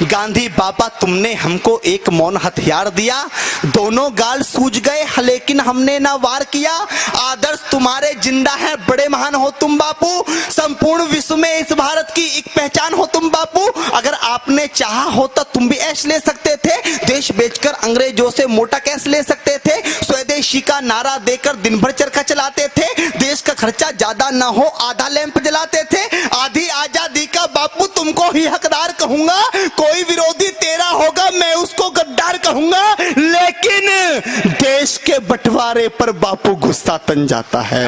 गांधी बाबा तुमने हमको एक मौन हथियार दिया, दोनों गाल सूज गए लेकिन हमने ना वार किया। आदर्श तुम्हारे जिंदा है, बड़े महान हो तुम बापू, संपूर्ण विश्व में इस भारत की एक पहचान हो तुम बापू। अगर आपने चाहा होता तुम भी ऐश ले सकते थे, देश बेचकर अंग्रेजों से मोटा कैश ले सकते थे, स्वदेशी का नारा देकर दिन भर चरखा चलाते थे, देश का खर्चा ज्यादा ना हो आधा लैंप जलाते थे। आधी आजादी का बापू तुमको ही हकदार कहूंगा, कोई विरोधी तेरा होगा मैं उसको गद्दार कहूंगा। लेकिन देश के बंटवारे पर बापू गुस्सा तन जाता है।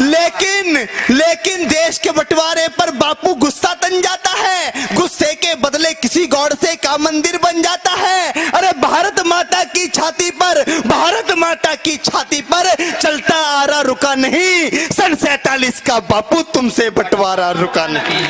लेकिन देश के बंटवारे पर बापू गुस्सा तन जाता है, गुस्से के बदले किसी गौड़ से का मंदिर बन जाता है। अरे भारत माता की छाती पर, भारत माता की छाती पर चलता आ रहा रुका नहीं, सन 47 का बापू तुमसे बंटवारा रुका नहीं,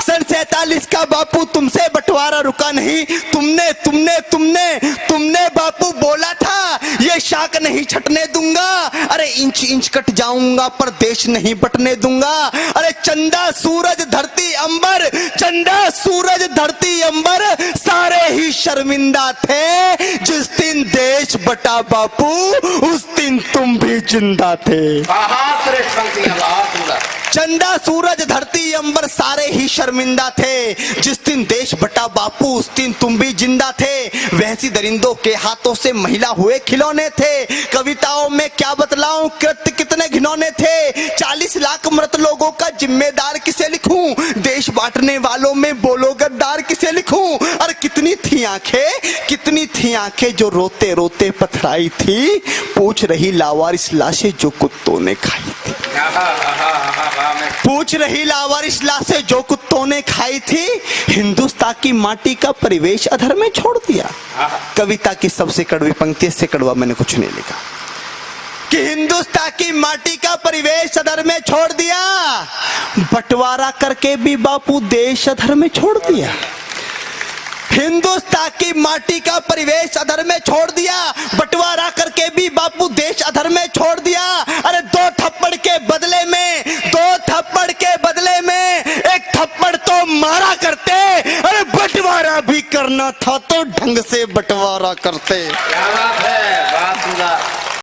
सन 47 का बापू तुमसे बंटवारा रुका नहीं। तुमने तुमने तुमने तुमने बापू बोला था ये शाख नहीं छटने दूंगा, अरे इंच इंच कट जाऊंगा पर देश नहीं बटने दूंगा। अरे चंदा सूरज धरती अंबर, चंदा सूरज धरती अंबर सारे ही शर्मिंदा थे, जिस दिन देश बटा बापू उस दिन तुम भी जिंदा थे। चंदा सूरज धरती अंबर सारे ही शर्मिंदा थे, जिस दिन देश बटा बापू उस दिन तुम भी जिंदा थे। वैसी दरिंदों के हाथों से महिला हुए खिलौने थे, कविताओं में क्या बतलाऊं कृत्य कितने घिनौने थे। 40 लाख मृत लोगों का जिम्मेदार किसे लिखूं, देश बांटने वालों में बोलो गद्दार किसे लिखूं। और कितनी थी आंखें जो रोते रोते पथराई थी, पूछ रही लावारिस लाशें जो कुत्तों ने खाई थी, पूछ रही लावारिस लाशें जो कुत्तों ने खाई थी। हिंदुस्तान की माटी का परिवेश अधर में छोड़ दिया। कविता की सबसे कड़वी पंक्ति, इससे कड़वा मैंने कुछ नहीं लिखा, कि हिंदुस्तान की माटी का परिवेश अधर में छोड़ दिया, बंटवारा करके भी बापू देश अधर में छोड़ दिया। हिंदुस्तान की माटी का परिवेश अधर में छोड़ दिया, बंटवारा करके भी बापू देश अधर में छोड़ दिया। अरे दो थप्पड़ के बदले में एक थप्पड़ तो मारा करते, अरे बंटवारा भी करना था तो ढंग से बंटवारा करते।